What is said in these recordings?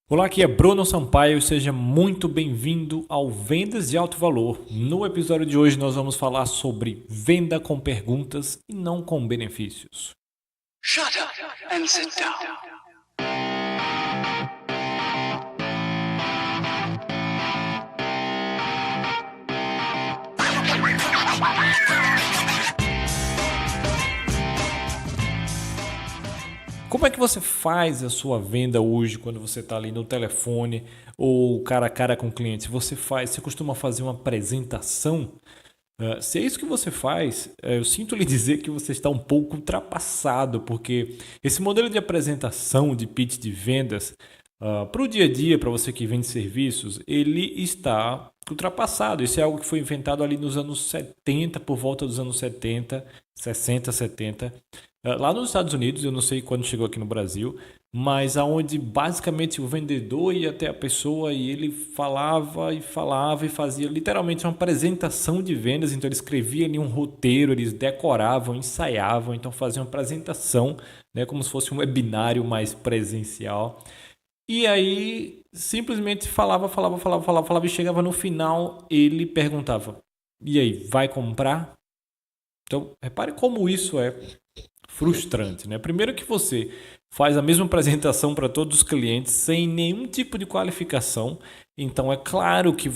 Olá, aqui é Bruno Sampaio, seja muito bem-vindo ao Vendas de Alto Valor. No episódio de hoje nós vamos falar sobre venda com perguntas e não com benefícios. Shut up and sit down. Como é que você faz a sua venda hoje quando você está ali no telefone ou cara a cara com o cliente? Você costuma fazer uma apresentação? Se é isso que você faz, eu sinto lhe dizer que você está um pouco ultrapassado, porque esse modelo de apresentação, de pitch de vendas, para o dia a dia, para você que vende serviços, ele está ultrapassado. Isso é algo que foi inventado ali nos anos 70, por volta dos anos 70, 60, 70. Lá nos Estados Unidos, eu não sei quando chegou aqui no Brasil, mas aonde basicamente o vendedor ia até a pessoa e ele falava e falava e fazia literalmente uma apresentação de vendas. Então ele escrevia ali um roteiro, eles decoravam, ensaiavam, então faziam uma apresentação, né, como se fosse um webinário mais presencial. E aí simplesmente falava e chegava no final, ele perguntava: "E aí, vai comprar?" Então, repare como isso é frustrante, né? Primeiro que você faz a mesma apresentação para todos os clientes sem nenhum tipo de qualificação. Então é claro que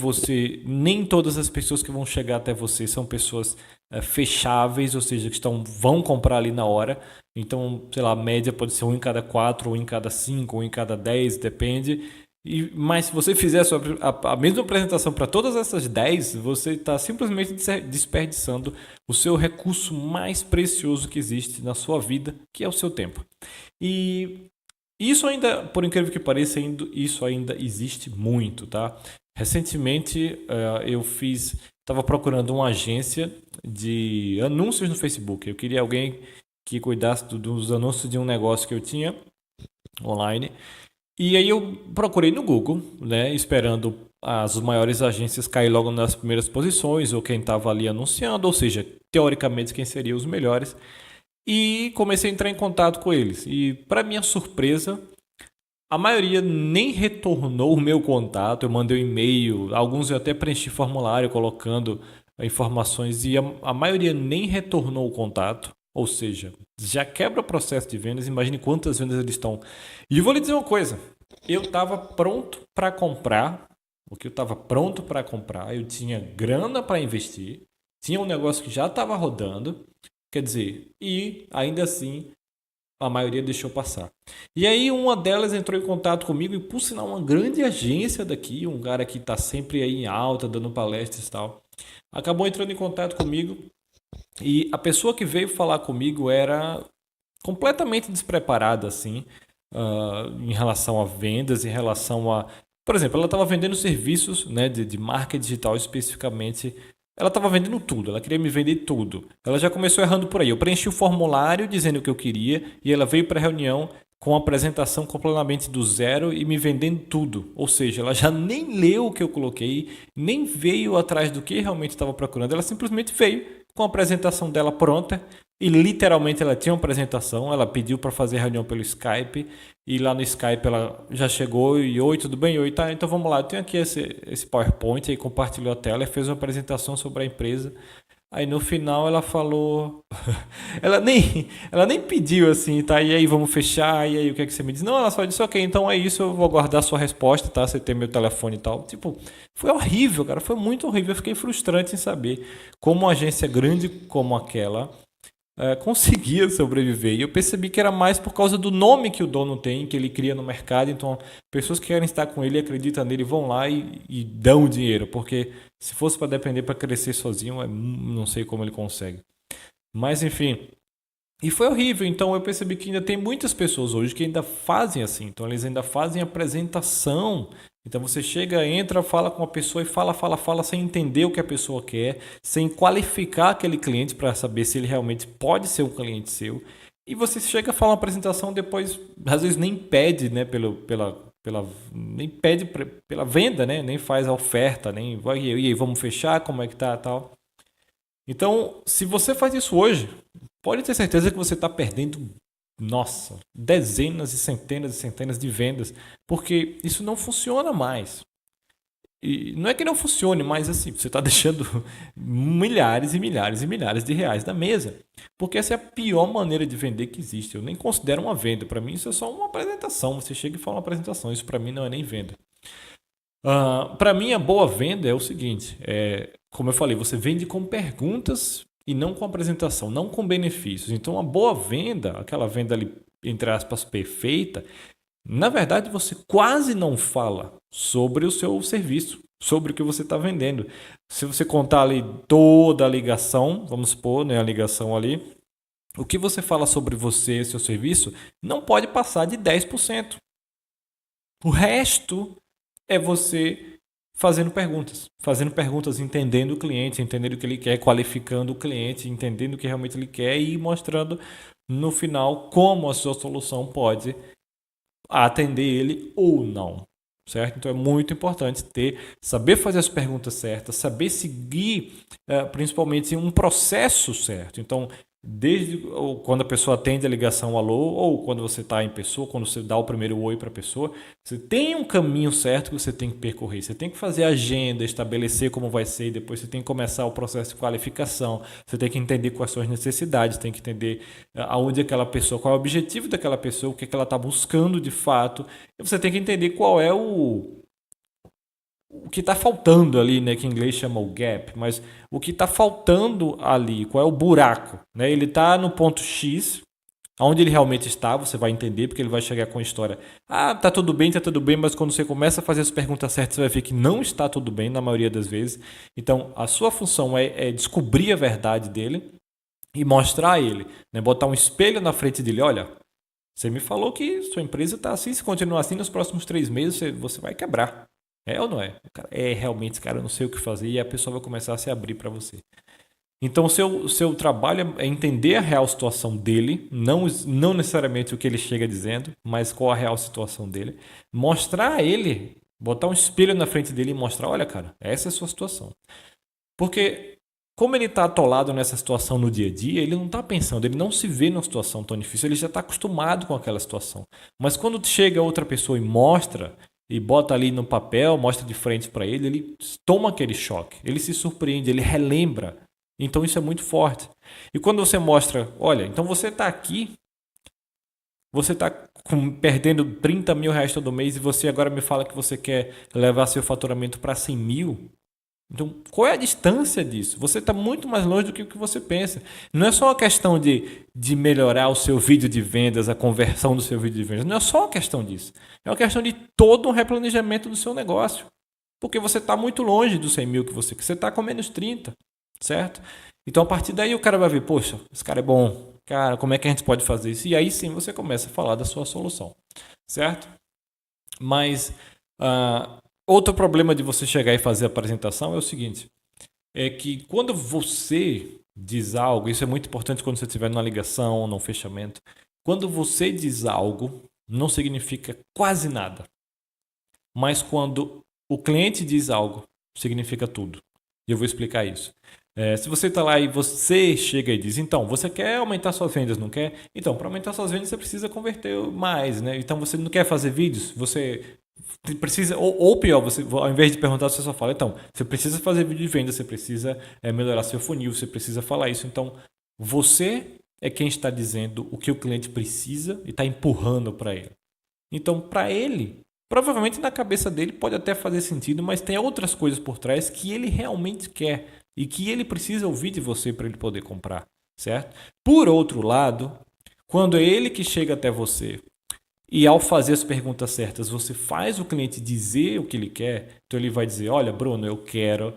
nem todas as pessoas que vão chegar até você são pessoas fecháveis, ou seja, vão comprar ali na hora. Então, sei lá, a média pode ser um em cada quatro, ou em cada cinco, ou em cada 10, depende. Mas se você fizer a mesma apresentação para todas essas 10, você está simplesmente desperdiçando o seu recurso mais precioso que existe na sua vida, que é o seu tempo. E isso ainda, por incrível que pareça, isso ainda existe muito, tá? Recentemente eu estava procurando uma agência de anúncios no Facebook. Eu queria alguém que cuidasse dos anúncios de um negócio que eu tinha online. E aí eu procurei no Google, né, esperando as maiores agências cair logo nas primeiras posições, ou quem estava ali anunciando, ou seja, teoricamente quem seriam os melhores. E comecei a entrar em contato com eles. E para minha surpresa, a maioria nem retornou o meu contato. Eu mandei um e-mail, alguns eu até preenchi formulário colocando informações e a maioria nem retornou o contato. Ou seja, já quebra o processo de vendas. Imagine quantas vendas eles estão. E eu vou lhe dizer uma coisa: eu estava pronto para comprar. O que eu estava pronto para comprar, eu tinha grana para investir, tinha um negócio que já estava rodando. Quer dizer, e ainda assim a maioria deixou passar. E aí uma delas entrou em contato comigo e, por sinal, uma grande agência daqui, um cara que está sempre aí em alta, dando palestras e tal, acabou entrando em contato comigo e a pessoa que veio falar comigo era completamente despreparada, assim, em relação a vendas, em relação a... Por exemplo, ela estava vendendo serviços, né, de marketing digital especificamente. Ela estava vendendo tudo, ela queria me vender tudo. Ela já começou errando por aí. Eu preenchi o formulário dizendo o que eu queria e ela veio para a reunião com a apresentação completamente do zero e me vendendo tudo. Ou seja, ela já nem leu o que eu coloquei, nem veio atrás do que realmente estava procurando. Ela simplesmente veio com a apresentação dela pronta e literalmente ela tinha uma apresentação. Ela pediu para fazer reunião pelo Skype e lá no Skype ela já chegou e: "Oi, tudo bem? Oi, tá, então vamos lá, eu tenho aqui esse PowerPoint", aí compartilhou a tela e fez uma apresentação sobre a empresa. Aí no final ela falou, ela nem pediu assim, tá? E aí, vamos fechar? E aí, o que é que você me diz? Não, ela só disse: "Ok, então é isso, eu vou aguardar a sua resposta, tá? Você tem meu telefone e tal." Tipo, foi horrível, cara, foi muito horrível. Eu fiquei frustrante em saber como uma agência grande como aquela conseguia sobreviver. E eu percebi que era mais por causa do nome que o dono tem, que ele cria no mercado. Então, pessoas que querem estar com ele, acreditam nele, vão lá e dão dinheiro. Porque se fosse para depender para crescer sozinho, não sei como ele consegue. Mas, enfim. E foi horrível. Então, eu percebi que ainda tem muitas pessoas hoje que ainda fazem assim. Então, eles ainda fazem apresentação. Então, você chega, entra, fala com a pessoa e fala sem entender o que a pessoa quer, sem qualificar aquele cliente para saber se ele realmente pode ser um cliente seu. E você chega a falar uma apresentação, depois às vezes nem pede, né, nem pede pela venda, né, nem faz a oferta, nem vai, e aí, vamos fechar, como é que tá, tal. Então, se você faz isso hoje, pode ter certeza que você está perdendo nossa, dezenas e centenas de vendas, porque isso não funciona mais. E não é que não funcione, mas assim, você está deixando milhares e milhares e milhares de reais da mesa. Porque essa é a pior maneira de vender que existe. Eu nem considero uma venda. Para mim, isso é só uma apresentação. Você chega e fala uma apresentação. Isso para mim não é nem venda. Para mim, a boa venda é o seguinte: como eu falei, você vende com perguntas e não com apresentação, não com benefícios. Então, a boa venda, aquela venda ali, entre aspas, perfeita, na verdade, você quase não fala sobre o seu serviço, sobre o que você está vendendo. Se você contar ali toda a ligação, vamos supor, né, a ligação ali, o que você fala sobre você e seu serviço não pode passar de 10%. O resto é você fazendo perguntas, entendendo o cliente, entendendo o que ele quer, qualificando o cliente, entendendo o que realmente ele quer e mostrando no final como a sua solução pode atender ele ou não, certo? Então é muito importante saber fazer as perguntas certas, saber seguir principalmente um processo certo. Então, desde quando a pessoa atende a ligação alô, ou quando você está em pessoa, quando você dá o primeiro oi para a pessoa, você tem um caminho certo que você tem que percorrer. Você tem que fazer a agenda, estabelecer como vai ser, e depois você tem que começar o processo de qualificação, você tem que entender quais são as necessidades, tem que entender aonde aquela pessoa, qual é o objetivo daquela pessoa, o que ela está buscando de fato, e você tem que entender qual é o que está faltando ali, né, que em inglês chama o gap, mas o que está faltando ali, qual é o buraco, né? Ele está no ponto X, onde ele realmente está, você vai entender, porque ele vai chegar com a história, tá tudo bem, mas quando você começa a fazer as perguntas certas, você vai ver que não está tudo bem, na maioria das vezes. Então, a sua função é descobrir a verdade dele e mostrar a ele, né? Botar um espelho na frente dele, olha, você me falou que sua empresa está assim, se continuar assim, nos próximos 3 meses você vai quebrar. É ou não é? Cara, realmente, cara, eu não sei o que fazer, e a pessoa vai começar a se abrir para você. Então, o seu trabalho é entender a real situação dele, não necessariamente o que ele chega dizendo, mas qual a real situação dele. Mostrar a ele, botar um espelho na frente dele e mostrar, olha, cara, essa é a sua situação. Porque como ele está atolado nessa situação no dia a dia, ele não está pensando, ele não se vê numa situação tão difícil, ele já está acostumado com aquela situação. Mas quando chega outra pessoa e mostra, e bota ali no papel, mostra de frente para ele toma aquele choque, ele se surpreende, ele relembra. Então isso é muito forte. E quando você mostra, olha, então você está aqui, você está perdendo 30 mil reais todo mês e você agora me fala que você quer levar seu faturamento para 100 mil. Então, qual é a distância disso? Você está muito mais longe do que o que você pensa. Não é só uma questão de melhorar o seu vídeo de vendas, a conversão do seu vídeo de vendas. Não é só uma questão disso. É uma questão de todo um replanejamento do seu negócio. Porque você está muito longe dos 100 mil que você está com menos 30, certo? Então, a partir daí o cara vai ver, poxa, esse cara é bom. Cara, como é que a gente pode fazer isso? E aí sim você começa a falar da sua solução, certo? Mas outro problema de você chegar e fazer a apresentação é o seguinte, é que quando você diz algo, isso é muito importante quando você estiver numa ligação, num fechamento, quando você diz algo, não significa quase nada. Mas quando o cliente diz algo, significa tudo. E eu vou explicar isso. Se você está lá e você chega e diz, então, você quer aumentar suas vendas, não quer? Então, para aumentar suas vendas, você precisa converter mais, né? Então, você não quer fazer vídeos? Você precisa, ou pior, você, ao invés de perguntar, você só fala, então, você precisa fazer vídeo de venda, você precisa melhorar seu funil, você precisa falar isso. Então, você é quem está dizendo o que o cliente precisa e está empurrando para ele. Então, para ele, provavelmente na cabeça dele pode até fazer sentido, mas tem outras coisas por trás que ele realmente quer e que ele precisa ouvir de você para ele poder comprar, certo? Por outro lado, quando é ele que chega até você e ao fazer as perguntas certas, você faz o cliente dizer o que ele quer, então ele vai dizer, olha, Bruno, eu quero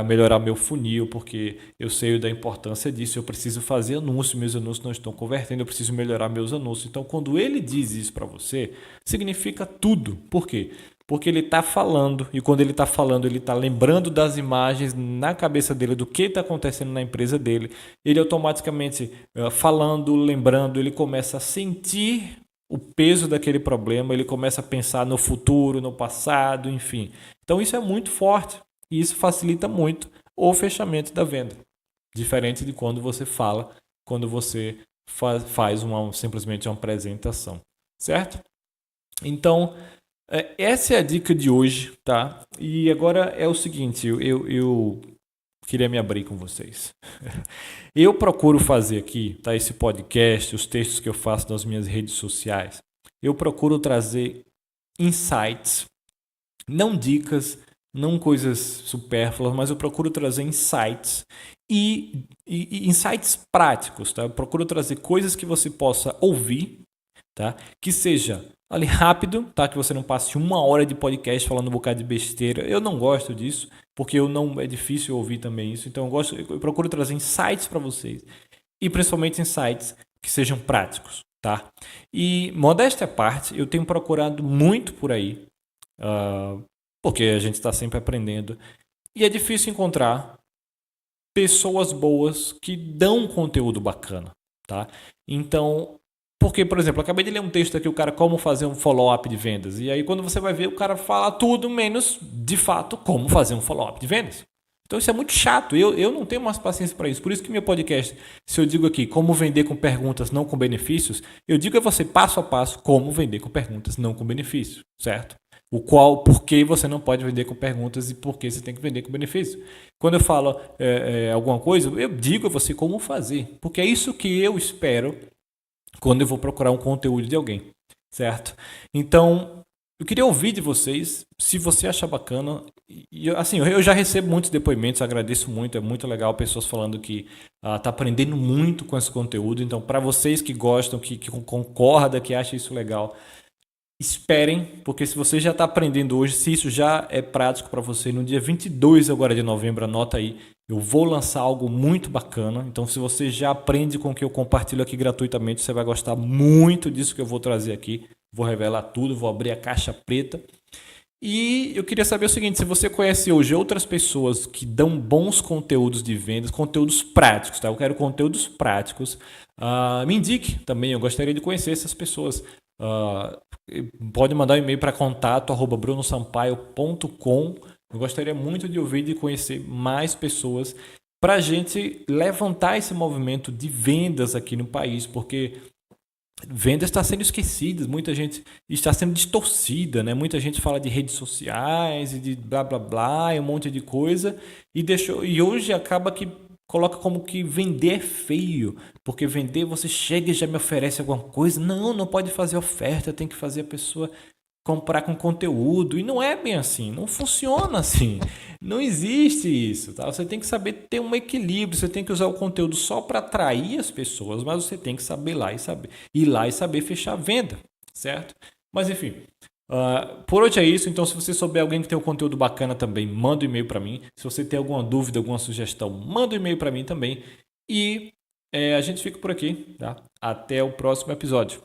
melhorar meu funil, porque eu sei da importância disso, eu preciso fazer anúncio, meus anúncios não estão convertendo, eu preciso melhorar meus anúncios. Então, quando ele diz isso para você, significa tudo. Por quê? Porque ele está falando, e quando ele está falando, ele está lembrando das imagens na cabeça dele, do que está acontecendo na empresa dele. Ele automaticamente, falando, lembrando, ele começa a sentir o peso daquele problema, ele começa a pensar no futuro, no passado, enfim. Então isso é muito forte e isso facilita muito o fechamento da venda. Diferente de quando você fala, quando você faz simplesmente uma apresentação, certo? Então, essa é a dica de hoje, tá? E agora é o seguinte, eu queria me abrir com vocês. Eu procuro fazer aqui, tá? Esse podcast, os textos que eu faço nas minhas redes sociais, eu procuro trazer insights, não dicas, não coisas supérfluas, mas eu procuro trazer insights e insights práticos, tá? Eu procuro trazer coisas que você possa ouvir, tá? Que seja ali rápido, tá? Que você não passe 1 hora de podcast falando um bocado de besteira. Eu não gosto disso, porque é difícil ouvir também isso. Então eu procuro trazer insights para vocês e principalmente insights que sejam práticos, tá? E modéstia à parte, eu tenho procurado muito por aí, porque a gente está sempre aprendendo e é difícil encontrar pessoas boas que dão conteúdo bacana, tá? Então, porque, por exemplo, eu acabei de ler um texto aqui, o cara como fazer um follow-up de vendas. E aí, quando você vai ver, o cara fala tudo menos, de fato, como fazer um follow-up de vendas. Então, isso é muito chato. Eu não tenho mais paciência para isso. Por isso que meu podcast, se eu digo aqui como vender com perguntas, não com benefícios, eu digo a você passo a passo como vender com perguntas, não com benefícios, certo? Por que você não pode vender com perguntas e por que você tem que vender com benefício. Quando eu falo alguma coisa, eu digo a você como fazer, porque é isso que eu espero quando eu vou procurar um conteúdo de alguém, certo? Então, eu queria ouvir de vocês, se você achar bacana. E, assim, eu já recebo muitos depoimentos, agradeço muito, é muito legal pessoas falando que tá aprendendo muito com esse conteúdo. Então, para vocês que gostam, que concordam, que acham isso legal, esperem, porque se você já está aprendendo hoje, se isso já é prático para você, no dia 22 agora de novembro, anota aí, eu vou lançar algo muito bacana. Então, se você já aprende com o que eu compartilho aqui gratuitamente, você vai gostar muito disso que eu vou trazer aqui. Vou revelar tudo, vou abrir a caixa preta. E eu queria saber o seguinte, se você conhece hoje outras pessoas que dão bons conteúdos de vendas, conteúdos práticos, tá? Eu quero conteúdos práticos. Me indique também, eu gostaria de conhecer essas pessoas. Pode mandar um e-mail para contato@brunosampaio.com. Eu gostaria muito de ouvir e de conhecer mais pessoas para a gente levantar esse movimento de vendas aqui no país, porque vendas está sendo esquecida, muita gente está sendo distorcida, né? Muita gente fala de redes sociais e de blá blá blá e um monte de coisa e hoje acaba que coloca como que vender é feio, porque vender você chega e já me oferece alguma coisa. Não pode fazer oferta, tem que fazer a pessoa comprar com conteúdo. E não é bem assim, não funciona assim. Não existe isso, tá? Você tem que saber ter um equilíbrio, você tem que usar o conteúdo só para atrair as pessoas, mas você tem que saber ir lá e saber fechar a venda, certo? Mas enfim, por hoje é isso. Então, se você souber alguém que tem um conteúdo bacana também, manda um e-mail para mim. Se você tem alguma dúvida, alguma sugestão, manda um e-mail para mim também. E a gente fica por aqui, tá? Até o próximo episódio.